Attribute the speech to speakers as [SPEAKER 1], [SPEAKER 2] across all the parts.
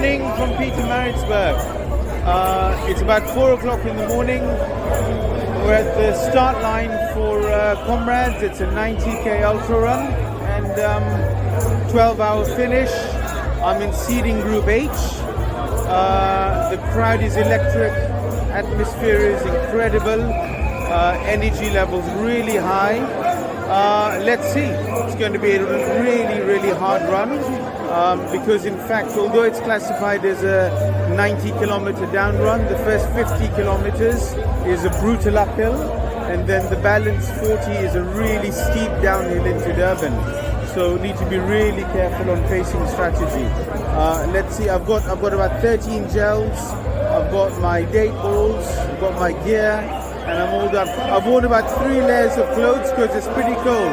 [SPEAKER 1] morning from Pietermaritzburg. It's about 4 o'clock in the morning. We're at the start line for Comrades. It's a 90k ultra run and 12-hour finish. I'm in seeding group H. The crowd is electric. Atmosphere is incredible. Energy levels really high. Let's see. It's going to be a really hard run because in fact, although it's classified as a 90-kilometer down run, the first 50 kilometers is a brutal uphill, and then the balance 40 is a really steep downhill into Durban. So need to be really careful on pacing strategy. Let's see. I've got about 13 gels. I've got my date balls. I've got my gear. And I'm all done. I've worn about 3 layers of clothes because it's pretty cold.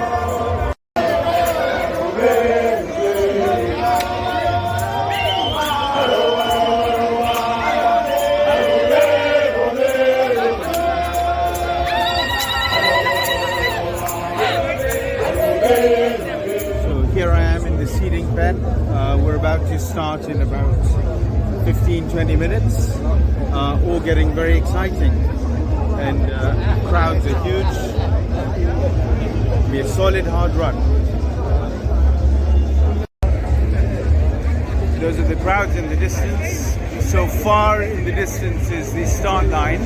[SPEAKER 1] So here I am in the seating pen. We're about to start in about 15-20 minutes. All getting very exciting. And crowds are huge. It'll be a solid hard run. Those are the crowds in the distance. So far in the distance is the start line.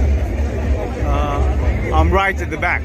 [SPEAKER 1] I'm right at the back.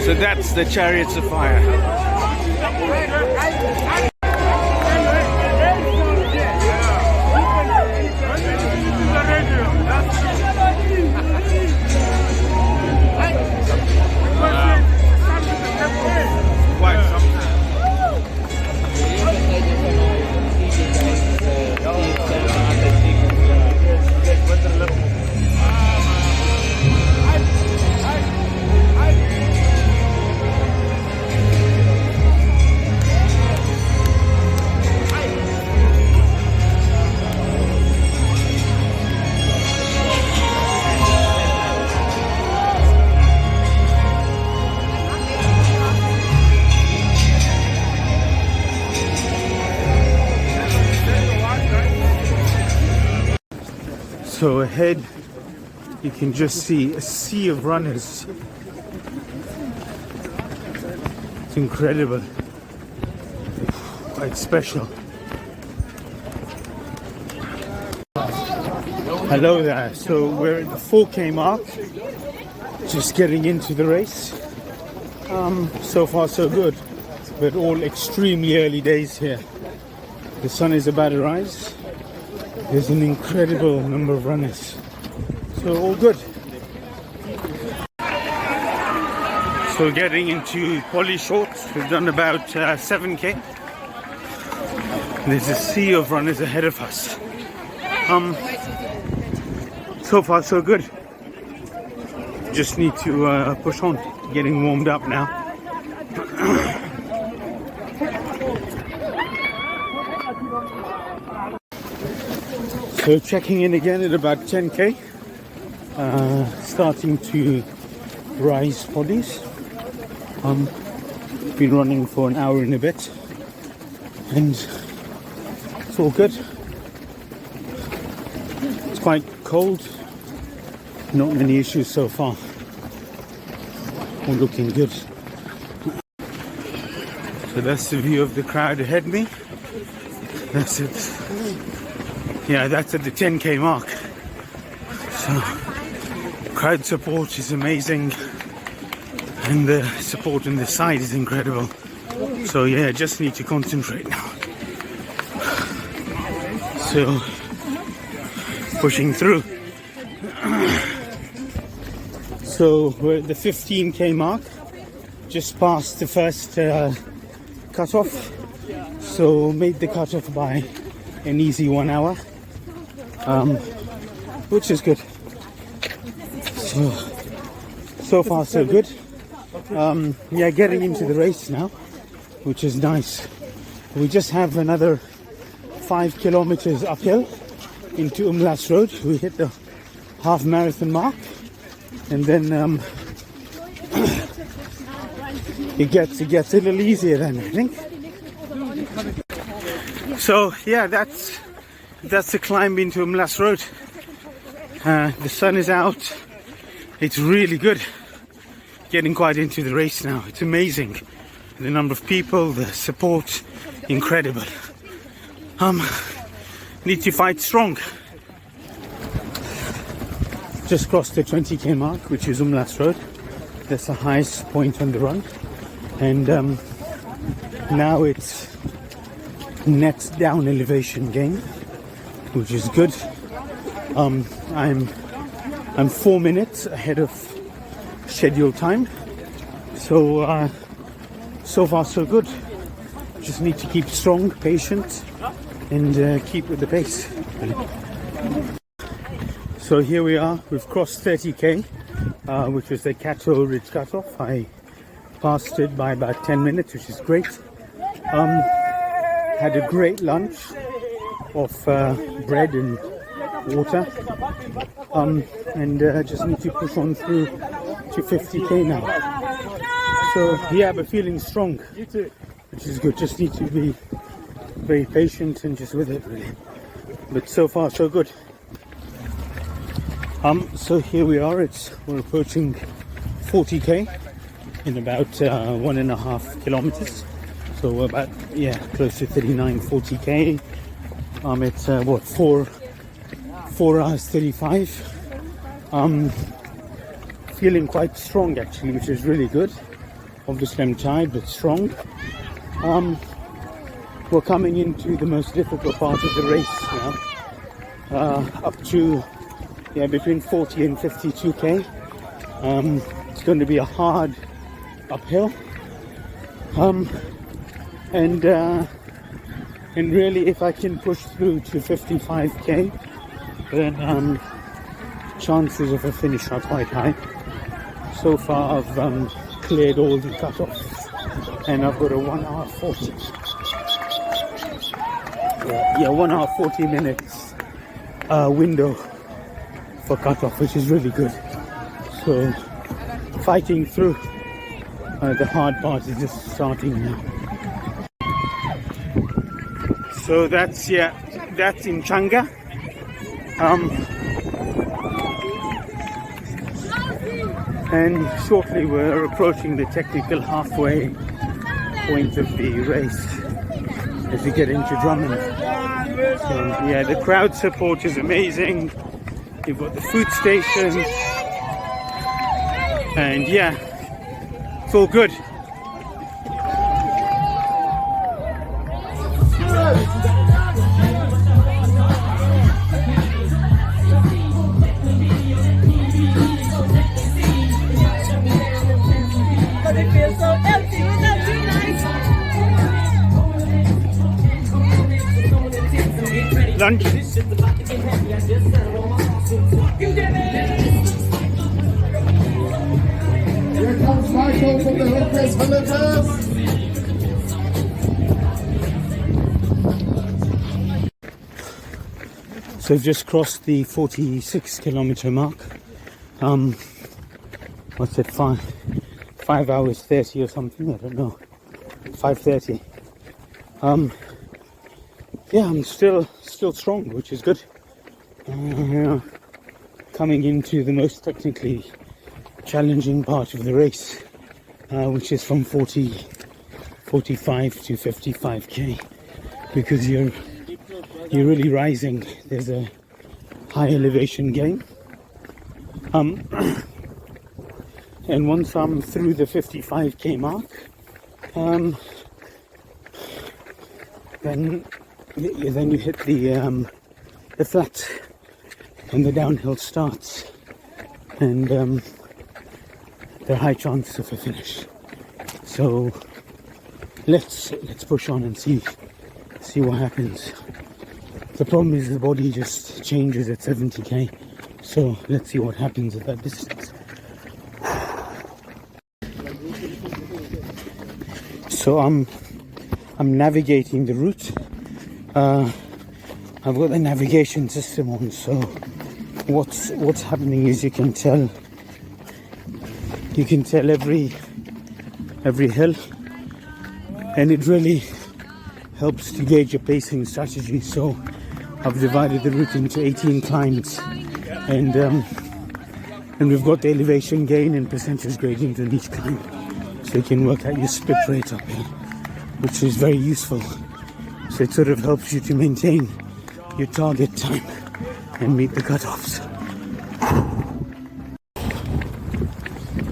[SPEAKER 1] So that's the Chariots of Fire. So ahead, you can just see a sea of runners. It's incredible, quite special. Hello there. So we're at the 4K mark, just getting into the race. So far so good, but all extremely early days here. The sun is about to rise. There's an incredible number of runners, so all good.
[SPEAKER 2] So getting into poly shorts, we've done about 7k. There's a sea of runners ahead of us. So far so good. Just need to push on, getting warmed up now. So checking in again at about 10k, starting to rise bodies. Been running for an hour and a bit, and it's all good. It's quite cold, not many issues so far, all looking good. So that's the view of the crowd ahead of me. That's it. Yeah, that's at the 10k mark. So crowd support is amazing, and the support on the side is incredible. So yeah, just need to concentrate now. So pushing through. So we're at the 15k mark, just past the first cut-off. So made the cut-off by an easy 1 hour, which is good. So far so good. Yeah, getting into the race now, which is nice. We just have another 5 kilometers uphill into Umlas Road. We hit the half marathon mark, and then it gets a little easier then, I think. So yeah, that's the climb into Umlas Road. The sun is out. It's really good. Getting quite into the race now. It's amazing. The number of people, the support, incredible. Need to fight strong. Just crossed the 20k mark, which is Umlas Road. That's the highest point on the run. And now it's net down elevation gain, which is good. I'm 4 minutes ahead of scheduled time. So so far so good. Just need to keep strong, patient, and keep with the pace. So here we are. We've crossed 30k, which was the Cattle Ridge cutoff. I passed it by about 10 minutes, which is great. Had a great lunch of bread and water, and just need to push on through to 50k now. So yeah, but feeling strong, which is good. Just need to be very patient and just with it, really. But so far so good. So here we are. We're approaching 40k in about 1.5 kilometers. So we're about, yeah, close to 40k. It's what, 4 hours 35. Feeling quite strong actually, which is really good. Obviously I'm tired but strong. We're coming into the most difficult part of the race now, up to between 40 and 52k. It's going to be a hard uphill, and really if I can push through to 55k, then chances of a finish are quite high. So far I've cleared all the cutoffs, and I've got a 1 hour 40. 1 hour 40 minutes window for cutoff, which is really good. So fighting through. The hard part is just starting now. So that's in Changa. And shortly we're approaching the technical halfway point of the race as we get into Drummond. So yeah, the crowd support is amazing. You've got the food station, and yeah, it's all good. lunch.
[SPEAKER 3] Here comes Michael from the Hillcrest Villagers.
[SPEAKER 2] So we've just crossed the 46-kilometer mark. What's it, 5 hours 30 or something? I don't know. 5:30. Yeah, I'm still strong, which is good. Coming into the most technically challenging part of the race, which is from 45 to 55k, because you're really rising. There's a high elevation gain. And once I'm through the 55k mark, then you hit the flat and the downhill starts, and there are high chances of a finish. So let's push on and see what happens. The problem is the body just changes at 70k, so let's see what happens at that distance. So I'm navigating the route. I've got the navigation system on, so what's happening is you can tell every hill, and it really helps to gauge your pacing strategy. So I've divided the route into 18 climbs, and we've got the elevation gain and percentage gradient on each climb, so you can work out your split rate uphill, which is very useful. So it sort of helps you to maintain your target time and meet the cutoffs.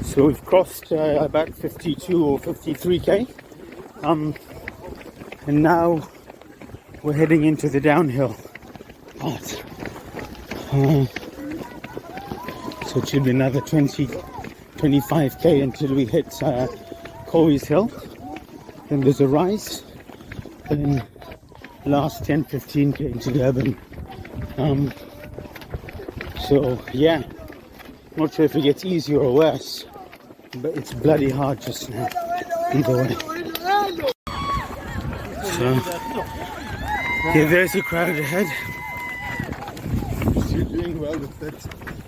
[SPEAKER 2] So we've crossed about 52 or 53k, and now we're heading into the downhill part. So it should be another 25k until we hit Coe's Hill. Then there's a rise, and then last 10-15k into Durban. So yeah, not sure if it gets easier or worse, but it's bloody hard just now, either way. So yeah, there's a crowd ahead.
[SPEAKER 3] You're doing well with that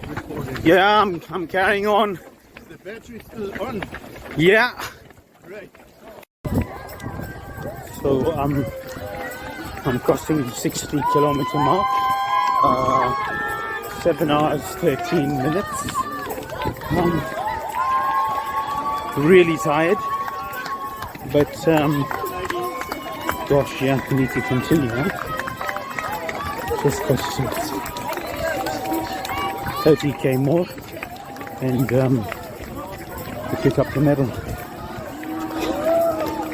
[SPEAKER 3] recording.
[SPEAKER 2] Yeah, I'm carrying on.
[SPEAKER 3] Is the battery still on?
[SPEAKER 2] Yeah.
[SPEAKER 3] Right.
[SPEAKER 2] So I'm crossing the 60-kilometer mark. 7 hours 13 minutes. Really tired, but gosh, yeah, I need to continue. Just question 30k more, and we pick up the medal.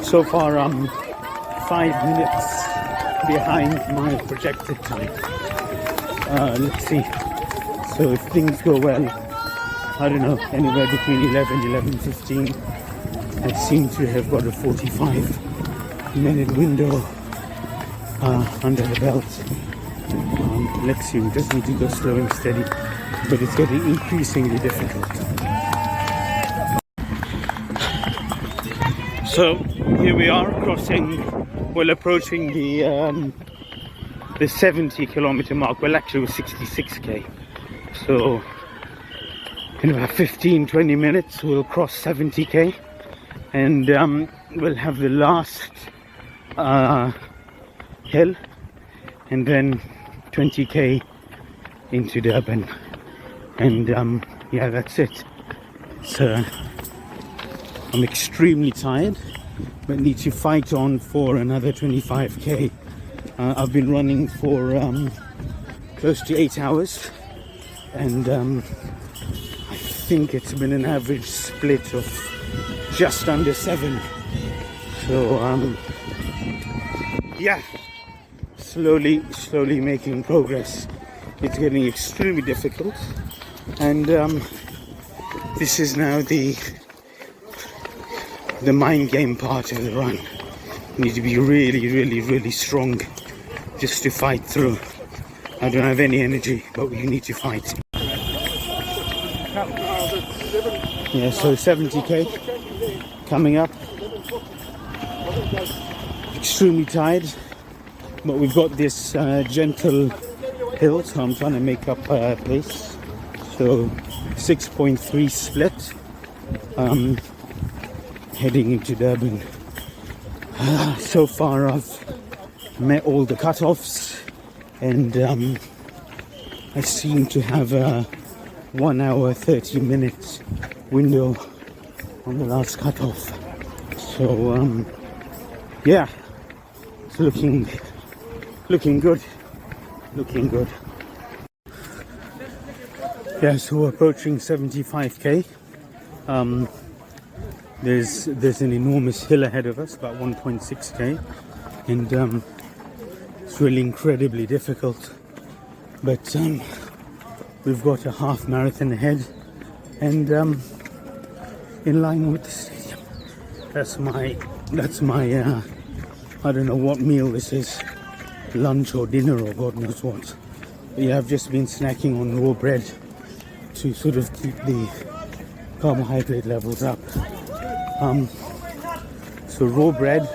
[SPEAKER 2] So far, I'm 5 minutes behind my projected time. Let's see. So if things go well, I don't know, anywhere between 11:15, I seem to have got a 45-minute window under the belt. Let's see, we just need to go slow and steady, but it's getting increasingly difficult. So here we are approaching the 70-kilometer mark. Well, actually it was 66k. So in about 15-20 minutes we'll cross 70k, and we'll have the last hill, and then 20k into Durban, and yeah, that's it. So I'm extremely tired, but need to fight on for another 25k. I've been running for close to 8 hours, and I think it's been an average split of just under 7. So yeah, slowly making progress. It's getting extremely difficult, and this is now the mind game part of the run. You need to be really strong just to fight through. I don't have any energy, but we need to fight. Yeah, so 70k coming up. Extremely tired, but we've got this gentle hill, so I'm trying to make up pace. So 6.3 split, heading into Durban. So far I've met all the cut-offs, and I seem to have a 1 hour 30 minutes window on the last cut-off. So yeah, it's looking good. Yeah, so we're approaching 75k. There's an enormous hill ahead of us, about 1.6k, and it's really incredibly difficult. But we've got a half marathon ahead, and in line with the stadium. That's my I don't know what meal this is, lunch or dinner or God knows what. But yeah, I've just been snacking on raw bread to sort of keep the carbohydrate levels up. So raw bread,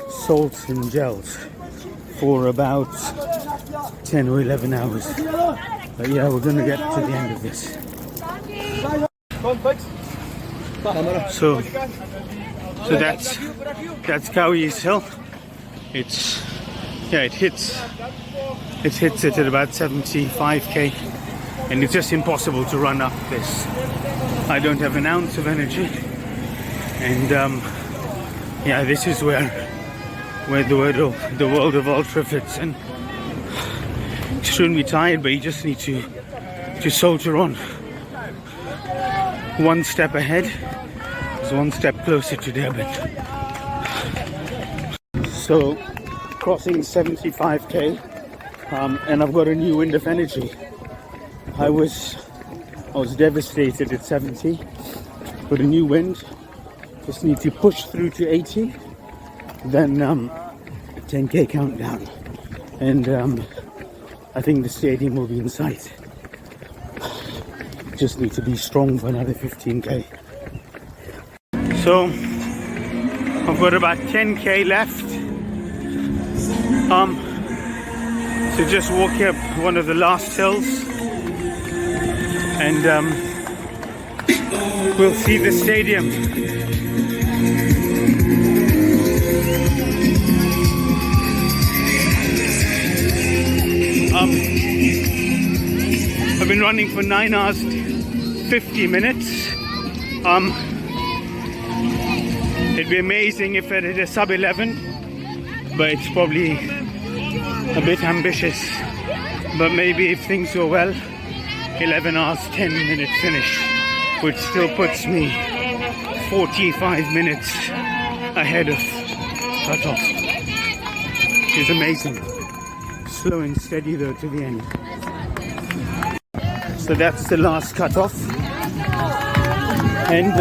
[SPEAKER 2] salts and gels for about 10 or 11 hours. But yeah, we're gonna get to the end of this. So that's Kauai's hill. It hits it at about 75k, and it's just impossible to run up this. I don't have an ounce of energy, and yeah, this is where the world of ultra fits in. Extremely tired, but you just need to soldier on. One step ahead is one step closer to Durban. So crossing 75k, and I've got a new wind of energy. I was devastated at 70, but a new wind. Just need to push through to 80, then 10k countdown, and I think the stadium will be in sight. Just need to be strong for another 15k. So I've got about 10k left. So just walk up one of the last hills, and we'll see the stadium. I've been running for 9 hours 50 minutes. It'd be amazing if I did a sub 11, but it's probably a bit ambitious. But maybe if things go well, 11 hours 10 minute finish, which still puts me 45 minutes ahead of cutoff, which is amazing. Slow and steady though to the end. So that's the last cutoff, and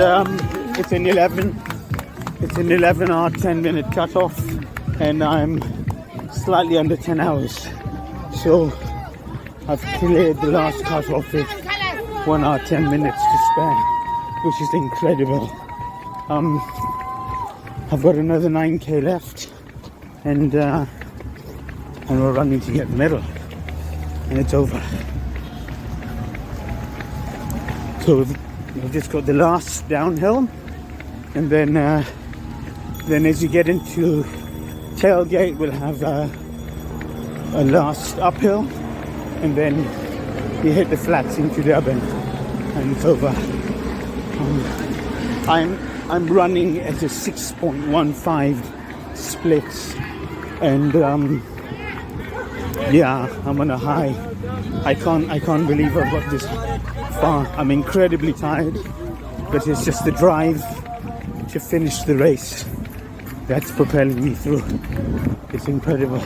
[SPEAKER 2] it's an 11 hour 10 minute cutoff, and I'm slightly under 10 hours. So I've cleared the last cutoff with 1 hour 10 minutes to spare, which is incredible. I've got another 9k left, and we're running to get the medal, and it's over. So we've just got the last downhill, and then as you get into tailgate, we'll have a last uphill, and then you hit the flats into Durban, and it's over. I'm running at a 6.15 split, and yeah, I'm on a high. I can't believe I've got this far. I'm incredibly tired, but it's just the drive to finish the race that's propelling me through. It's incredible.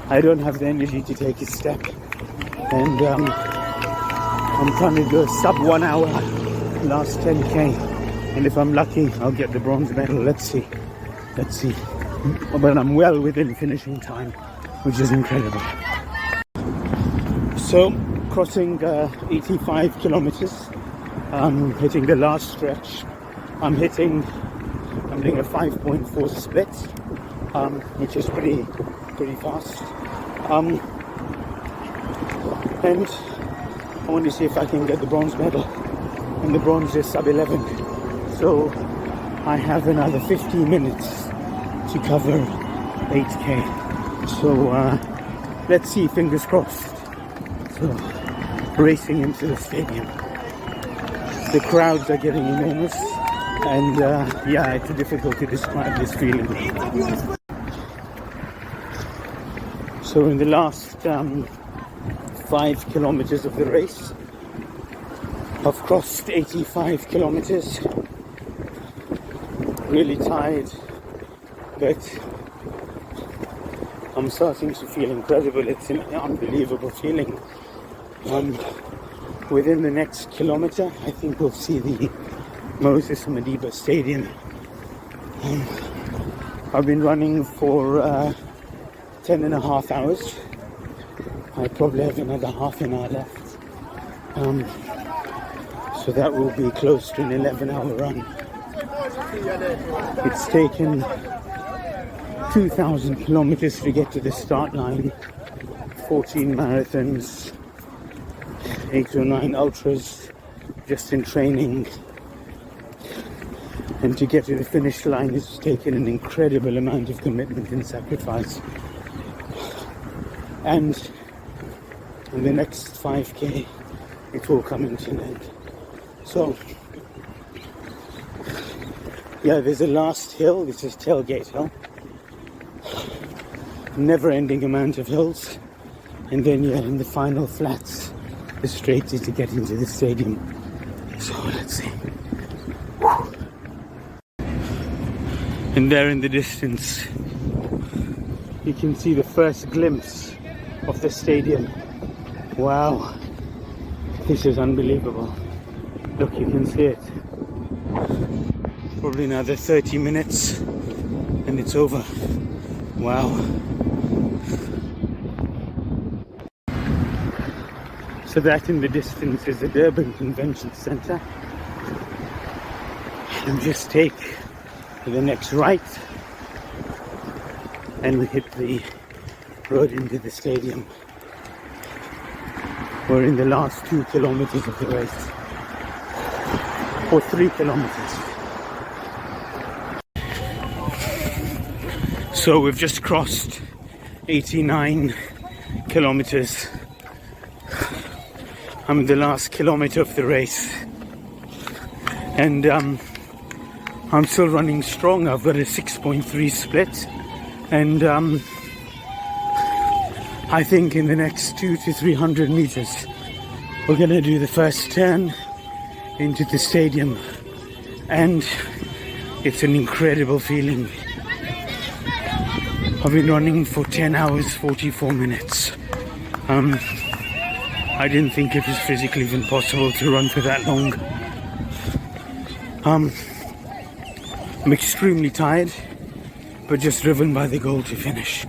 [SPEAKER 2] I don't have the energy to take a step, and I'm trying to go sub 1 hour last 10k, and if I'm lucky I'll get the bronze medal. Let's see, but I'm well within finishing time, which is incredible. So, crossing 85 kilometers, hitting the last stretch. I'm doing a 5.4 split, which is pretty fast. And I want to see if I can get the bronze medal, and the bronze is sub 11. So I have another 15 minutes to cover 8k. So let's see, fingers crossed. So racing into the stadium. The crowds are getting enormous, and yeah, it's difficult to describe this feeling. So in the last 5 kilometers of the race, I've crossed 85 kilometers. Really tired, but I'm starting to feel incredible. It's an unbelievable feeling. Within the next kilometer, I think we'll see the Moses Madiba Stadium. I've been running for 10.5 hours. I probably have another half an hour left. So that will be close to an 11-hour run. It's taken 2,000 kilometers to get to the start line. 14 marathons, 8 or 9 ultras just in training. And to get to the finish line has taken an incredible amount of commitment and sacrifice. And in the next 5k, it will come into an end. So, yeah, there's a last hill. This is Tailgate Hill. Never-ending amount of hills. And then, yeah, in the final flats, the straight is to get into the stadium. So, let's see. And there in the distance, you can see the first glimpse of the stadium. Wow, this is unbelievable. Look, you can see it. Probably another 30 minutes and it's over. Wow. So that in the distance is the Durban Convention Centre. And just take the next right and we hit the road into the stadium. We're in the last 2 kilometers of the race, or 3 kilometers. So we've just crossed 89 kilometers. I'm in the last kilometer of the race, and I'm still running strong. I've got a 6.3 split, and I think in the next 200 to 300 meters, we're gonna do the first turn into the stadium, and it's an incredible feeling. I've been running for 10 hours, 44 minutes. I didn't think it was physically even possible to run for that long. I'm extremely tired, but just driven by the goal to finish.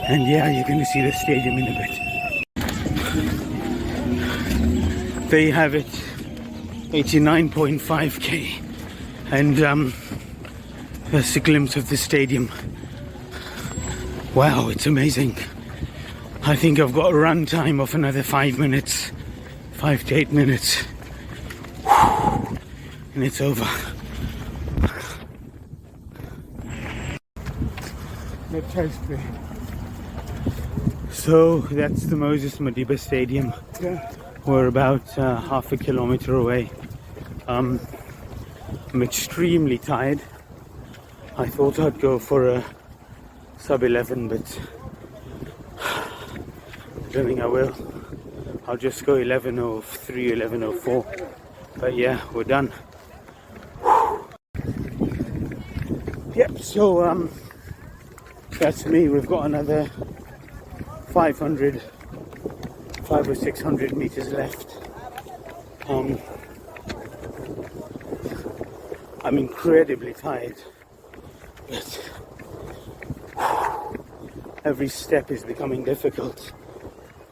[SPEAKER 2] And yeah, you're going to see the stadium in a bit. There you have it, 89.5k, and that's a glimpse of the stadium. Wow, it's amazing. I think I've got a run time of another 5 minutes, 5 to 8 minutes, and it's over. So that's the Moses Madiba Stadium. We're about half a kilometer away. I'm extremely tired. I thought I'd go for a sub 11, but I don't think I will. I'll just go 11:03, 11:04. But yeah, we're done. Yep, so that's me. We've got another 5 or 600 meters left. I'm incredibly tired, but every step is becoming difficult.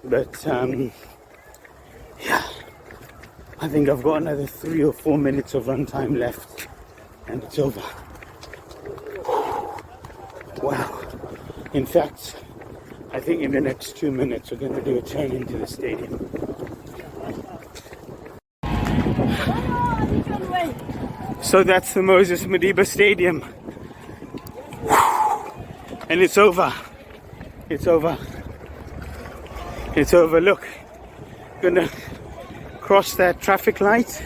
[SPEAKER 2] But yeah, I think I've got another 3 or 4 minutes of run time left and it's over. Wow. In fact, I think in the next 2 minutes we're going to do a turn into the stadium. So that's the Moses Madiba Stadium. And it's over. It's over. It's over. Look, gonna cross that traffic light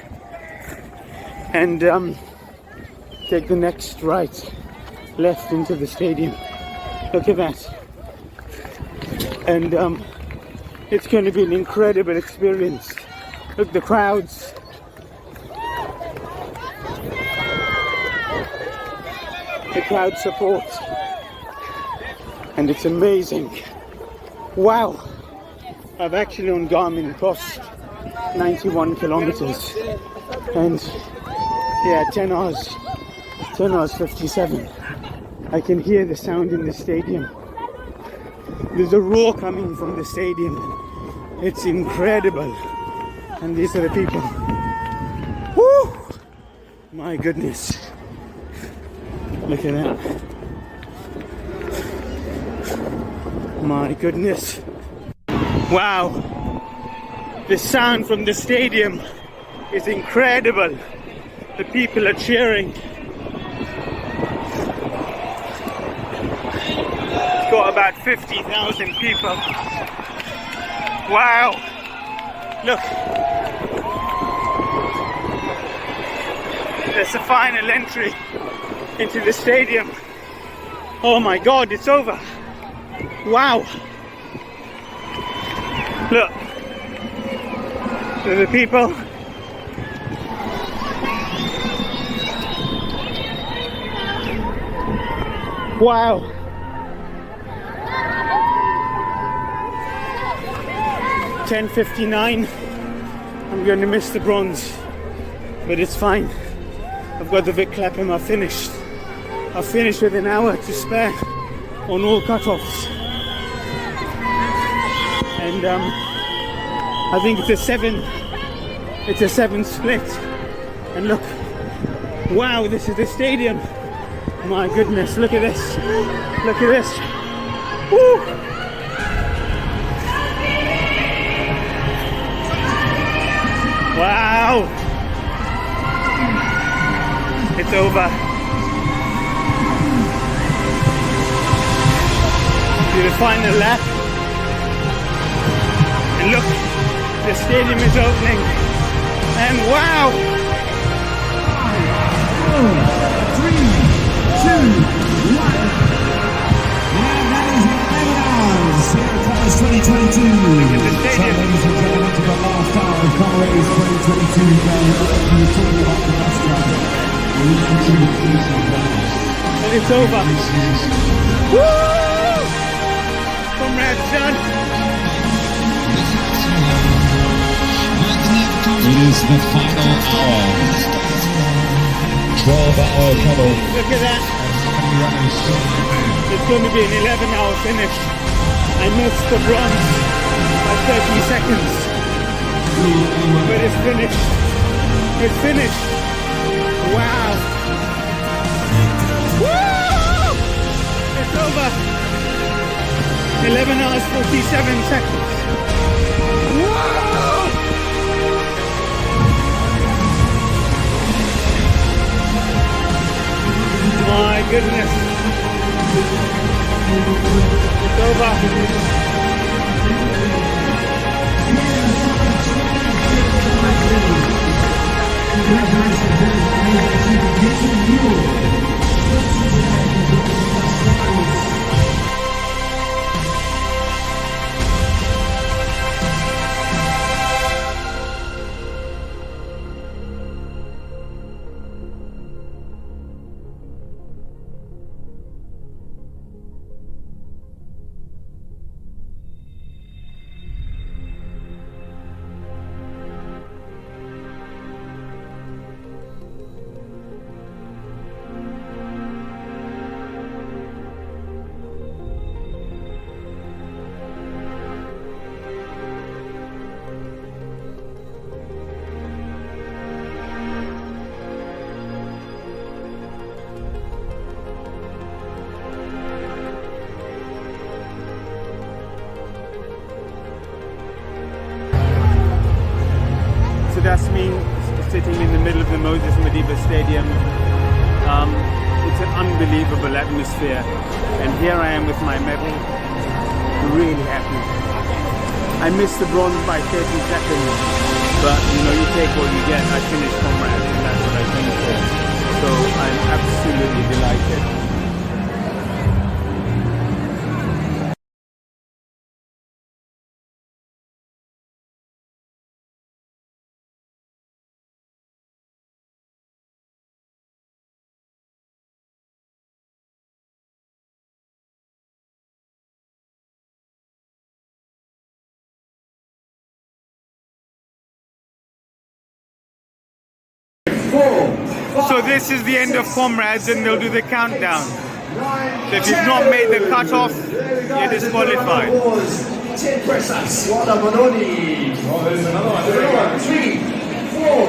[SPEAKER 2] and take the next right, left into the stadium. Look at that. And it's going to be an incredible experience. Look, the crowds. The crowd support. And it's amazing. Wow. I've actually on Garmin crossed 91 kilometers. And yeah, 10 hours 57. I can hear the sound in the stadium. There's a roar coming from the stadium. It's incredible. And these are the people. Woo! My goodness. Look at that. My goodness. Wow. The sound from the stadium is incredible. The people are cheering. It's got about 50,000 people. Wow. Look. There's the final entry into the stadium. Oh my God, it's over. Wow. Look. There's the people. Wow. $10:59. I'm going to miss the bronze, but it's fine. I've got the Vic Clapham. I've finished. I've finished with an hour to spare on all cutoffs. And I think it's a 7 split. And look, wow, this is the stadium. My goodness, look at this. Look at this. Woo! Wow! It's over. Do the final lap. And look, the stadium is opening. And wow!
[SPEAKER 3] 3, 2, 1. And that is 11 hours here at Comrades 2022. So, ladies and gentlemen, to the last hour of Comrades 2022. We were talking about the bus driver.
[SPEAKER 2] And it's over. Woo! Comrades done.
[SPEAKER 4] It is the final hour. 12-hour cuddle.
[SPEAKER 2] Look at that. It's going to be an 11-hour finish. I missed the bronze by 30 seconds. But it's finished. It's finished. Wow. Woo! It's over. 11 hours 47 seconds. Whoa! My goodness. It's over. stadium. It's an unbelievable atmosphere, and here I am with my medal, really happy. I missed the bronze by 30 seconds, but you know, you take what you get. I finished Comrades, and that's what I came for. So I'm absolutely delighted. So this is the end of Comrades, and they'll do the countdown. So if you've not made the cutoff, you're disqualified.
[SPEAKER 3] 10 press-ups. What a Manoni. Oh, there's another one. 3, 4,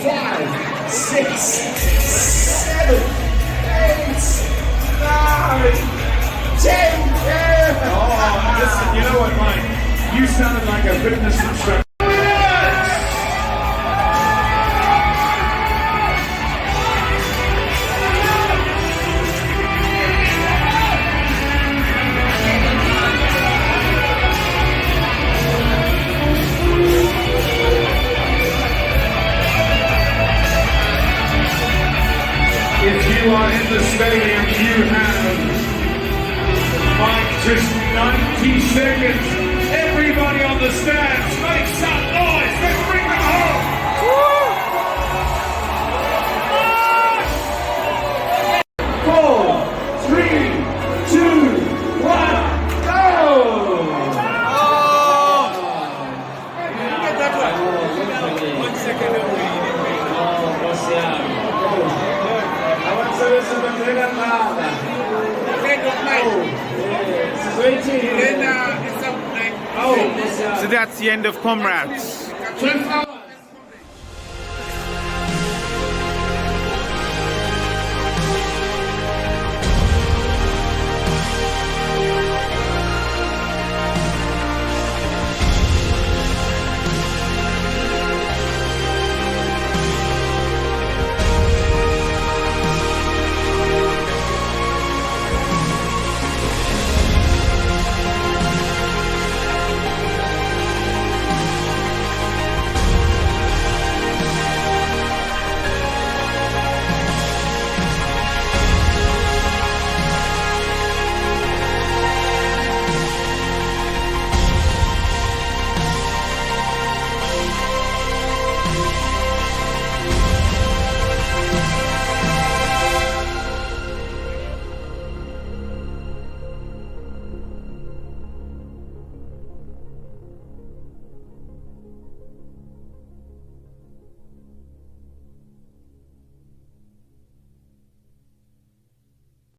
[SPEAKER 3] 5, 6, 7, 8, 9, 10. Yeah. Oh, listen, you know what, Mike? You sounded like a fitness instructor. If you are in the stadium, you have just 90 seconds. Everybody on the stands, make some noise. Let's bring them home. 4, 3, 2, 1, go!
[SPEAKER 2] So that's the end of Comrades.